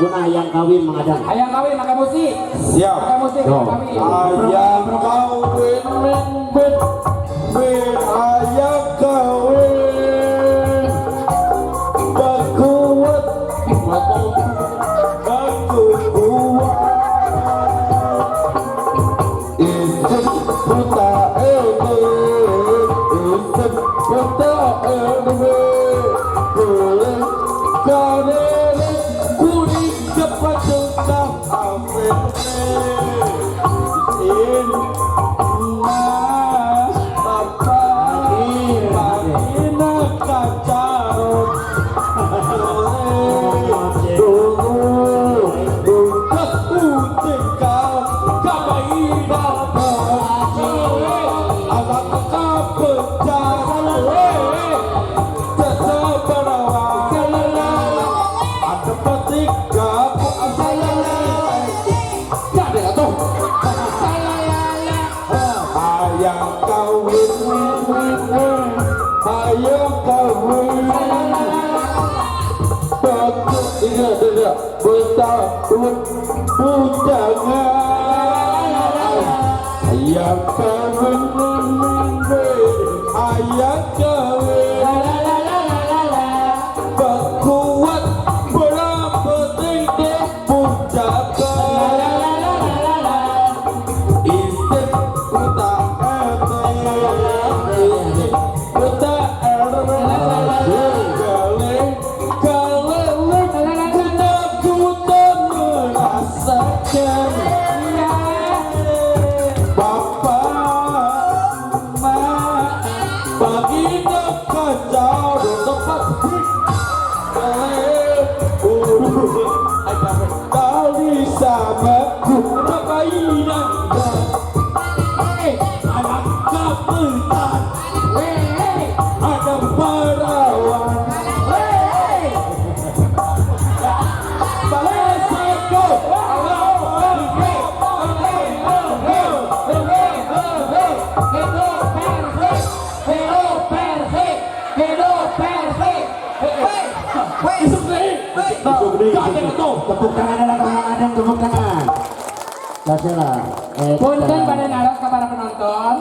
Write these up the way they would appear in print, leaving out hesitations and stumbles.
laguna hayang kawin Mang Adang. Hayang kawin maka musik. Siap. Maka musik hayang kawin. Hayang kawin men hayang kawin bakuat kuat isep buta isep buta boleh karet kuning cepat tengah amin in ayam kawin ayam kawin berkuat berapa tinggi puncak istri puta puta tepuk tangan adalah Mang Adang, tepuk tangan. Kasihlah. Punten pada naros ke para penonton.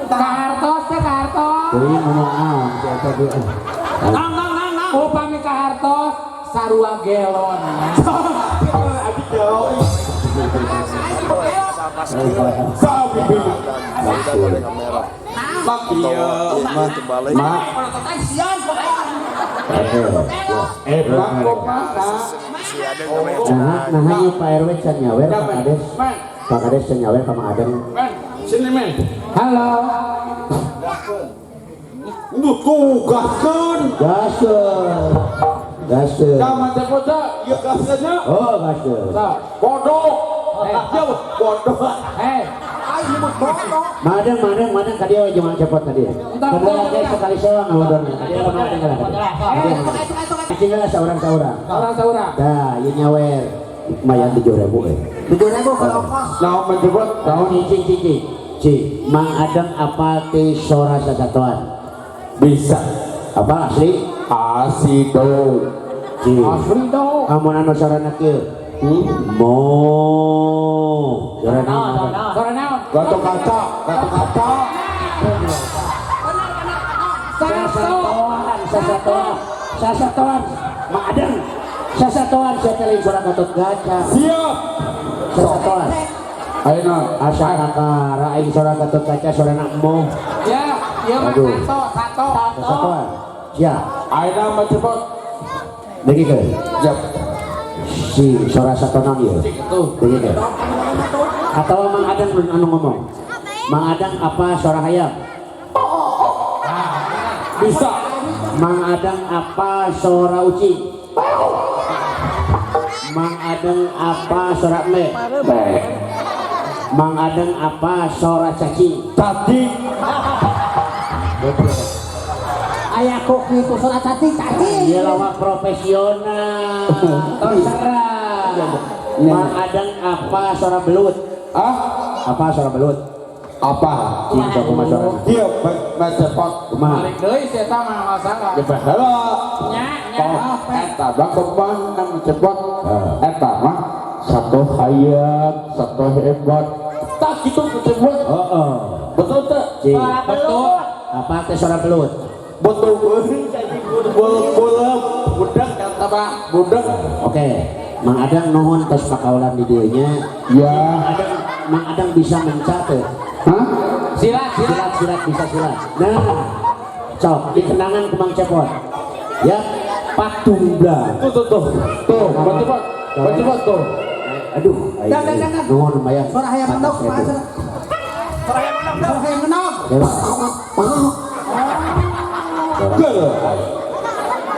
Kahartos ke Kahartos. Jadi ngomong siapa dia? Nang. Upami Kahartos sarua gelon. Adik gelon. Nah, Pak RW can nyawer Pak Kades. Pak Kades can nyawer sama Adang. Sini men. Halo. Gaskeun. Gaskeun. Kamu teh foto, ieu gaskeunnya. Oh, gaskeun. Bodoh. Bodoh. Madang tadi jangan cepot tadi. Kedua lagi sekali seorang ngawdornya. Tadi apa Madang kan? Tinggal seorang. Dah, ieu nyawer. Mayan 7.000 7.000 kalau ongkos. Nah, menjebot tahun Ci. Mang Adang apa teh sora sasatuan? bisa. Apa asli? Asido. Ci. Amun anu sorana kieu. Mo. Sorana. Gato kaca. Sasatoan. Mang Adang. Sasatoan saya telin suara Gatot Kaca. Siap. Sasatoan. Ayeuna Asa kakara aing suara Gatot Kaca sorana Mo. Ya, ieu mah satu. Sasatoan. Ya. Ayeuna menjebot. Lagi ke? Siap. Si suara satonan ieu. Lagi ke? Atau Mang Adang anu ngomong. Mang Adang apa suara hayam? Bisa. Mang Adang apa suara uci? Mang Adang apa suara me? Mang Adang apa suara cacing? Cacing. Ayah kok gitu suara cacing. Dia lawak profesional. Terserah. Mang Adang apa suara belut? Apa suara belut? Apa? Cinta kumaha suara? Dia menjebot. Kumaha? Balik deui si eta mah masalah. Gebehala. Nya. eta bang kan cepot eta mah satu hayat satu hebat tak gitu cepot betul tak betul Apa teh suara pelut? betul boleh budak kata pak budak Oke, Mang Adang nuhun tos pakaulan di dieu nya. ya Mang Adang bisa mencatat. hah silat Silat bisa silat. Nah, sok di kenangan ke Mang Cepot. Ya, Patungga. tuh betul tuh Aduh, Jangan. nuhun bayang. Suara hayam menok kumaha cenah? Suara hayam menok.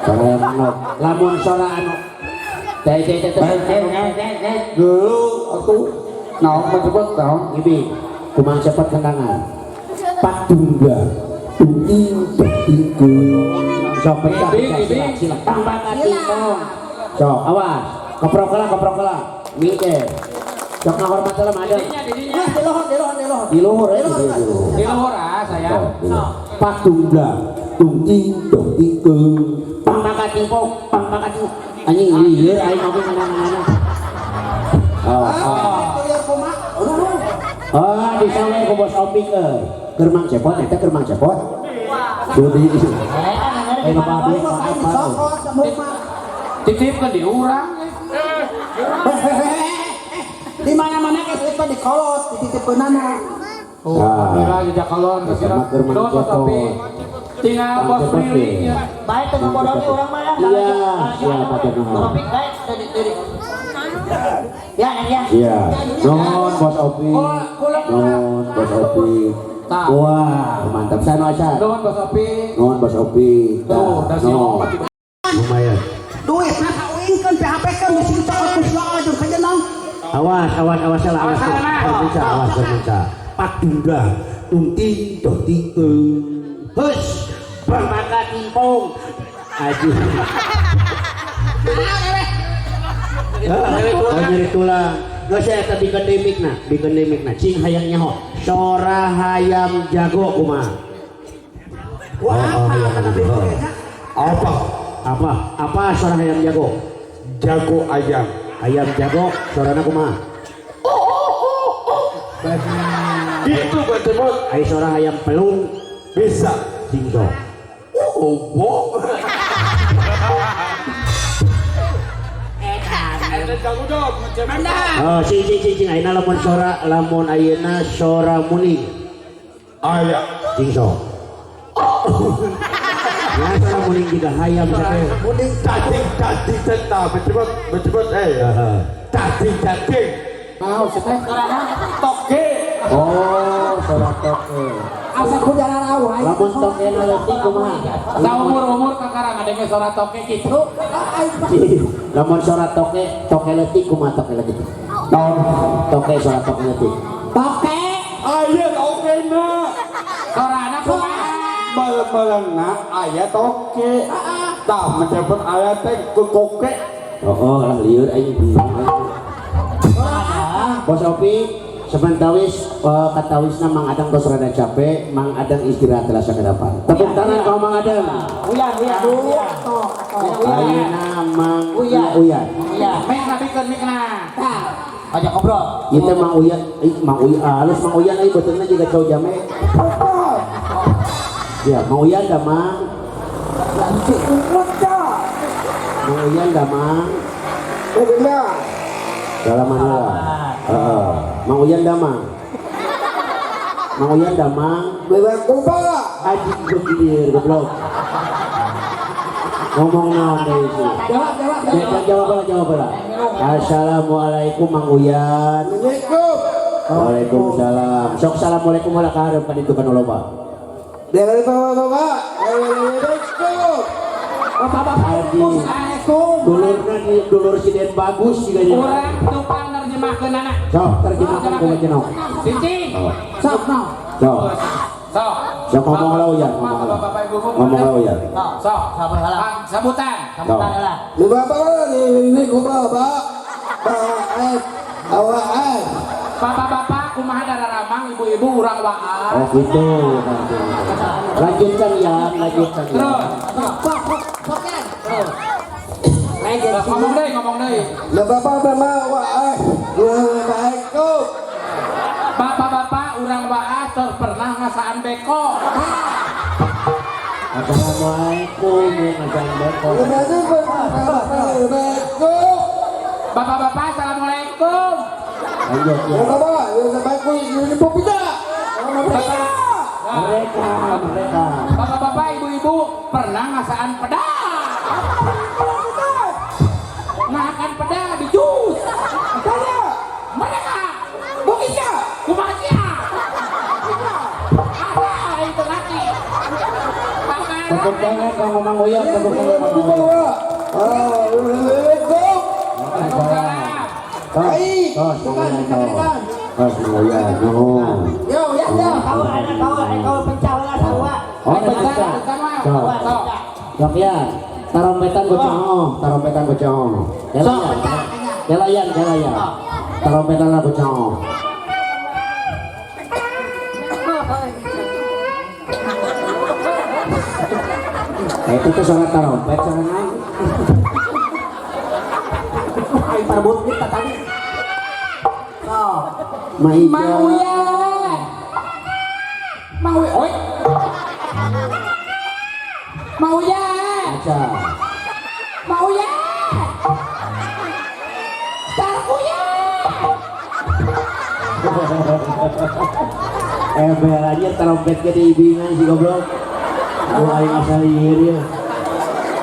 Suara yang menok. Lamun suara anu. Teh dulu aku naon mencoba naon Ibi, kumang Cepot kenangan. Patungga. Sok pecah silat. Pangbangan tingkong. Sok awas. Koprok kala. Mikir. Sok ngahormat lah ada. Di luhur ya. di luhur saya Patungga. Tungting. Pangbangan tingkong. Anjing lieur aing mah mana. Oh, disawe ku bos Opik keur Mang Cepot eta keur Mang Cepot. Sudi. titip ke di urang Di mana-mana geus itu dikolot, dititipkeunana. Alhamdulillah jejak kolon Sama keur Mang Cepot. tinggal bos Riri Baik teu bodohi urang mah lah. Iya, siapa teh nuhun. Topik baik tadi. Ya, ya. Iya. Nuhun bos Opik. Nuhun bos Opik. Wah, mantap sana aja. doan bos Opi Nuhun bos Opik. tuh udah si opat Lumayan. Duit mah kawinkeun PHP kan mesti cokot ku sia jeung kajenang. Awas salah awas. Awas berbicara. Patungga. Tungting. Hus. Pangmaka timpong. Aji. Nyeri tulang. Gak saya tapi bikin na. Cing hayang nyaho. Sora hayam jago kumaha. Apa sora hayam jago? jago ayam Hayam jago sorana kumaha? itu betul Ai sora hayam pelung bisa singso. obo ada jago dong Oh, cing ayeuna lamun ayeuna sora muni. ayah Singso. Ya sora muni juga hayam sakit. cacing centang betul cacing Mau teh toke Oh, sora toke. asa ku jalan awal. Lamun toke na leutik kumaha? sa umur kakarang ada yang suara toke gitu Lamun sora toke leutik kumaha toke leutik? Toke sora toke leutik. Toke. ayah toke na suara anak baleng-balengna ayah toke tak mencepet ayah teh ke koke Oh, lah lieur aing bingung. Bos Opi, sementawis katawisna Mang Adang tos rada capek, Mang Adang istirahat telah sakadapan. Tepuk tangan kau Mang Adang. Uyan. Ayeuna Mang Uyan. mik nabikeun mikna Ajak ngobrol. Kita Mang Uyan, halus Mang Uyan ai beuteuna juga cowok jame. Ya, Mang Uyan da Mang. Mang Uyan da Mang. Dalam mana? Mang Uyan da Mang. bebek kumpul Aji bergilir goblok. Ngomong naon deui sih? Jawab lah. Assalamualaikum Mang Uyan. Waalaikumsalam. Sok assalamualaikum wala kaharep kan itu kan loba. Dulur si Den bagus juga nya. urang tupang nerjemahkeun anak Sok terjemahkan ku jenok. cicing Sok no. Sok. sok Sok ngomong lah Uyan, ngomong lah. bapak ibu Ngomong lah Uyan. sok Sabar halah. sabutan Sok. Di bapak ini ku bapak. Awak bapak-bapak kumaha dararamang ibu-ibu urang waas Oh gitu. Lanjutkan ya, lanjutkan ya. terus Sok. ngomong deh. Lah bapak mah wah Assalamualaikum. Bapak-bapak urang baas terus pernah ngasaan beko. Assalamualaikum Macam beko. Assalamualaikum. Bapak-bapak assalamualaikum. Lanjut ya. Bapak, Assalamualaikum. Ini popida. Mereka. Bapak-bapak ibu-ibu pernah ngasaan peda. Makan peda di jus. Mereka bukinya kumacia. Ada itu lagi. Tepuk tangan kamu Mang Uyan, tepuk tangan Mang Uyan. Assalamualaikum. Tos, Mang Uyan. Yo, ya, kau pencawala sawa. Oh, pecah. Sok ya. Tarompetan gocong. Jalayan. Tarompetan lah gocong. Itu tuh suara tarompet serangan. Ai parbut kita tadi. Maija. Aja. Beranjir tarompet ke di bingan si goblok. Mulai ngasalir ya.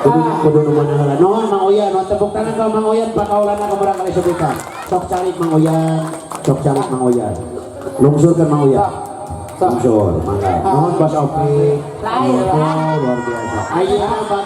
Kudu mana heula. Nuhun Mang Uyan, tepuk tangan ka Mang Uyan pakaulana kemudian kali sebutan. Sok carik Mang Uyan. Lungsurkan Mang Uyan. Lungsur, mangga. Nuhun Bos Opi. Luar biasa. Ayeuna